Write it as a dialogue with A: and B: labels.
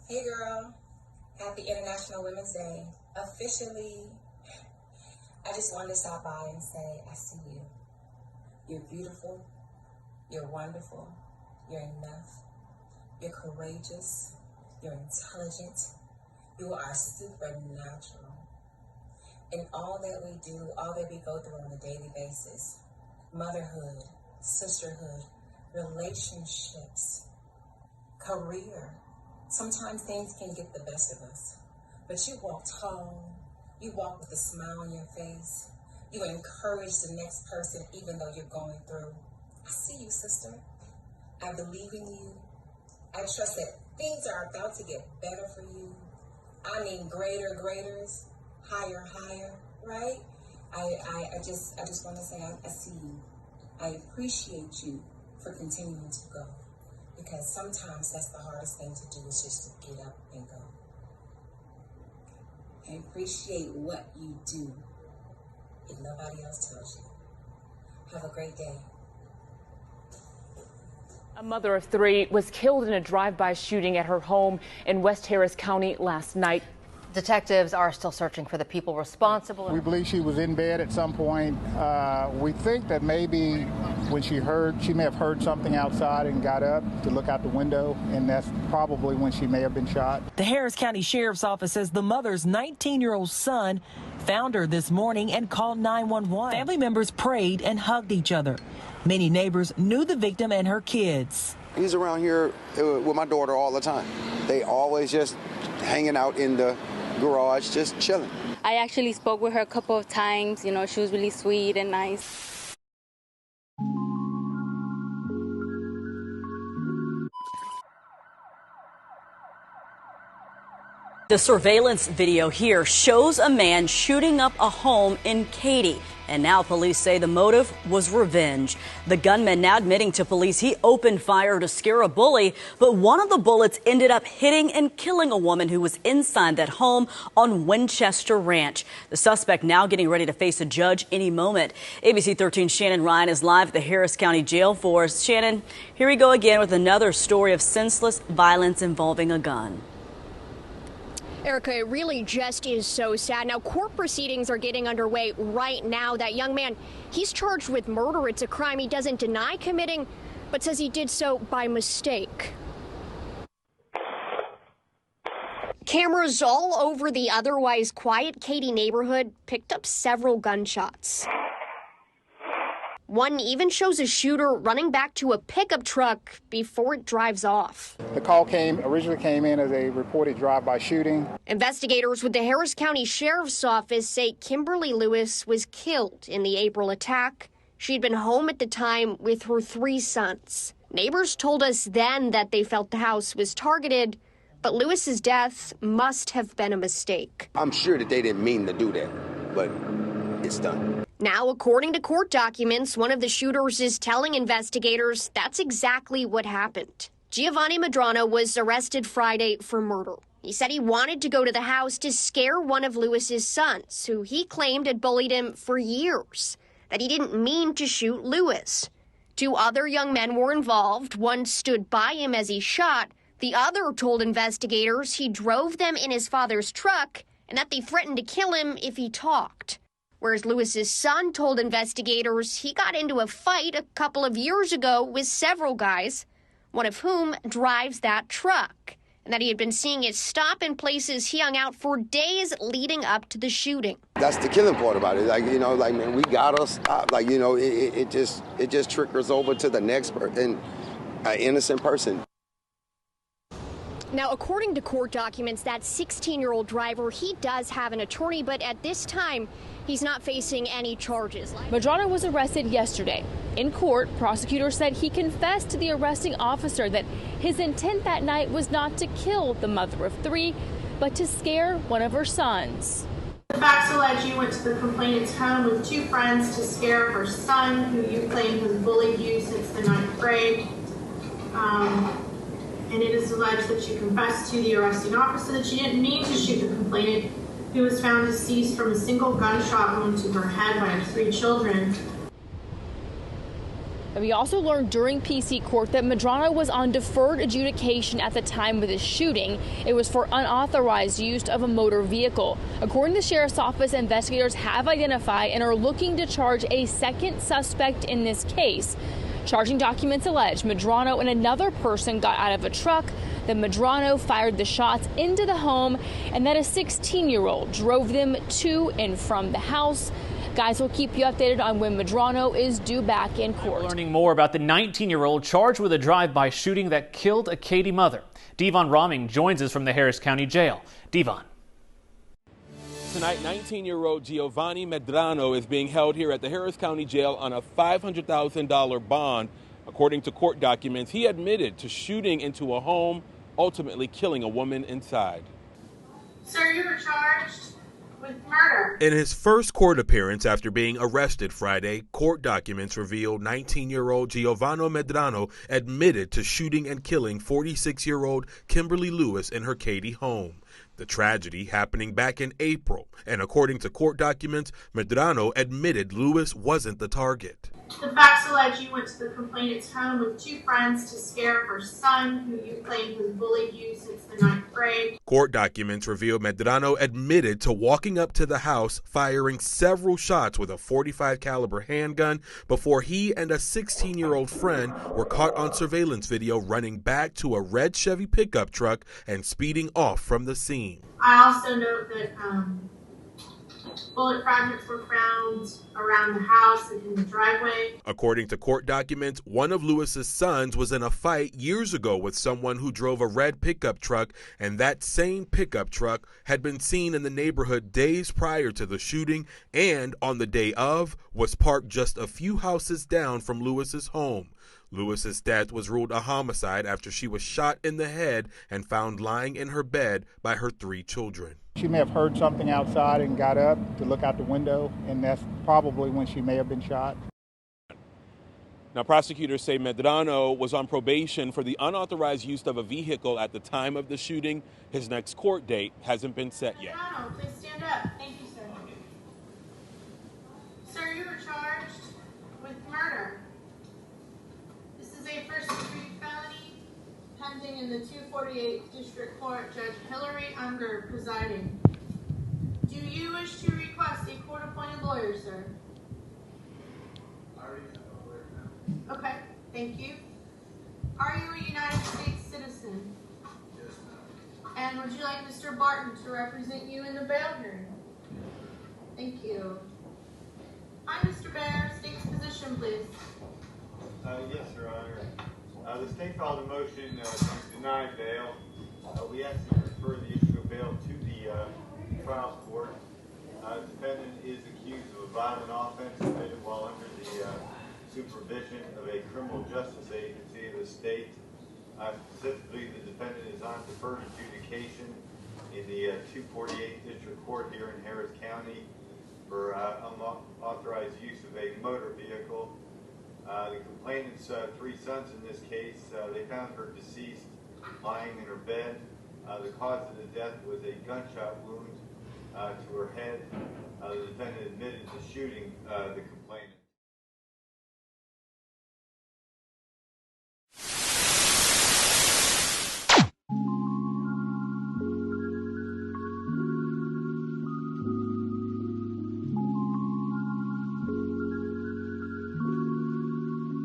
A: Hey girl, happy International Women's Day. Officially, I just wanted to stop by and say, I see you. You're beautiful, you're wonderful, you're enough, you're courageous, you're intelligent, you are supernatural. In all that we do, all that we go through on a daily basis, motherhood, sisterhood, relationships, career, sometimes things can get the best of us, but you walk tall, you walk with a smile on your face, you encourage the next person even though you're going through. I see you, sister. I believe in you. I trust that things are about to get better for you. I mean graders, higher, right? I just want to say I see you. I appreciate you for continuing to go. Because sometimes that's the hardest thing to do, is just to get up and go. I appreciate what you do if nobody else tells you. Have a great day.
B: A mother of 3 was killed in a drive-by shooting at her home in West Harris County last night.
C: Detectives are still searching for the people responsible.
D: We believe she was in bed at some point. We think that maybe when she may have heard something outside and got up to look out the window, and that's probably when she may have been shot.
E: The Harris County Sheriff's Office says the mother's 19-year-old son found her this morning and called 911. Family members prayed and hugged each other. Many neighbors knew the victim and her kids.
F: He's around here with my daughter all the time. They always just hanging out in the garage, just chilling.
G: I actually spoke with her a couple of times. You know, she was really sweet and nice.
H: The surveillance video here shows a man shooting up a home in Katy. And now police say the motive was revenge. The gunman now admitting to police he opened fire to scare a bully, but one of the bullets ended up hitting and killing a woman who was inside that home on Winchester Ranch. The suspect now getting ready to face a judge any moment. ABC 13's Shannon Ryan is live at the Harris County Jail for us. Shannon, here we go again with another story of senseless violence involving a gun.
I: Erica, it really just is so sad. Now, court proceedings are getting underway right now. That young man, he's charged with murder. It's a crime he doesn't deny committing, but says he did so by mistake. Cameras all over the otherwise quiet Katy neighborhood picked up several gunshots. One even shows a shooter running back to a pickup truck before it drives off.
D: The call originally came in as a reported drive-by shooting.
I: Investigators with the Harris County Sheriff's Office say Kimberly Lewis was killed in the April attack. She'd been home at the time with her 3 sons. Neighbors told us then that they felt the house was targeted, but Lewis's death must have been a mistake.
F: I'm sure that they didn't mean to do that, but it's done.
I: Now, according to court documents, one of the shooters is telling investigators that's exactly what happened. Giovanni Medrano was arrested Friday for murder. He said he wanted to go to the house to scare one of Lewis's sons, who he claimed had bullied him for years, that he didn't mean to shoot Lewis. 2 other young men were involved. One stood by him as he shot. The other told investigators he drove them in his father's truck and that they threatened to kill him if he talked. Whereas Lewis's son told investigators he got into a fight a couple of years ago with several guys, one of whom drives that truck, and that he had been seeing it stop in places he hung out for days leading up to the shooting.
F: That's the killing part about it. Man, we gotta stop. It just triggers over to the next person, an innocent person.
I: Now, according to court documents, that 16-year-old driver, he does have an attorney, but at this time, he's not facing any charges.
B: Medrano was arrested yesterday. In court, prosecutors said he confessed to the arresting officer that his intent that night was not to kill the mother of 3, but to scare one of her sons.
J: The facts allege you went to the complainant's home with 2 friends to scare her son, who you claim has bullied you since the 9th grade. And it is alleged that you confessed to the arresting officer that you didn't mean to shoot the complainant, who was found deceased from a single gunshot wound to her head by her 3 children.
B: And we also learned during PC court that Medrano was on deferred adjudication at the time of the shooting. It was for unauthorized use of a motor vehicle. According to the sheriff's office, investigators have identified and are looking to charge a second suspect in this case. Charging documents allege Medrano and another person got out of a truck, that Medrano fired the shots into the home, and that a 16-year-old drove them to and from the house. Guys, we'll keep you updated on when Medrano is due back in court.
K: We're learning more about the 19-year-old charged with a drive-by shooting that killed a Katy mother. Devon Roming joins us from the Harris County Jail. Devon.
L: Tonight, 19-year-old Giovanni Medrano is being held here at the Harris County Jail on a $500,000 bond. According to court documents, he admitted to shooting into a home, ultimately killing a woman inside.
J: Sir, you were charged with murder.
L: In his first court appearance after being arrested Friday, court documents revealed 19-year-old Giovanni Medrano admitted to shooting and killing 46-year-old Kimberly Lewis in her Katy home. The tragedy happening back in April, and according to court documents, Medrano admitted Lewis wasn't the target.
J: The facts allege you went to the complainant's home with two friends to scare her son, who you claimed has bullied you since the 9th grade.
L: Court documents reveal Medrano admitted to walking up to the house, firing several shots with a .45 caliber handgun before he and a 16-year-old friend were caught on surveillance video running back to a red Chevy pickup truck and speeding off from the scene.
J: I also note that bullet fragments were found around the house and in the driveway.
L: According to court documents, one of Lewis's sons was in a fight years ago with someone who drove a red pickup truck, and that same pickup truck had been seen in the neighborhood days prior to the shooting and on the day of was parked just a few houses down from Lewis's home. Lewis's death was ruled a homicide after she was shot in the head and found lying in her bed by her 3 children.
D: She may have heard something outside and got up to look out the window, and that's probably when she may have been shot.
L: Now, prosecutors say Medrano was on probation for the unauthorized use of a vehicle at the time of the shooting. His next court date hasn't been set yet.
J: Medrano, please stand up. Thank you, sir. Sir, you were charged with murder. This is a first-degree felony pending in the 248th District Court. Judge Hillary Unger presiding. Do you wish to request a court-appointed lawyer, sir?
M: I already have a lawyer now.
J: Okay, thank you. Are you a United States citizen?
M: Yes, ma'am.
J: And would you like Mr. Barton to represent you in the bail hearing? Thank you. Hi, Mr. Bear. State's position, please.
M: Yes, Your Honor. The state filed a motion to deny bail. We actually refer the issue of bail to the trial court. The defendant is accused of a violent offense committed while under the supervision of a criminal justice agency of the state. Specifically, the defendant is on deferred adjudication in the 248th District Court here in Harris County for unauthorized use of a motor vehicle. The complainant's 3 sons in this case, they found her deceased lying in her bed. The cause of the death was a gunshot wound to her head. The defendant admitted to shooting the complainant.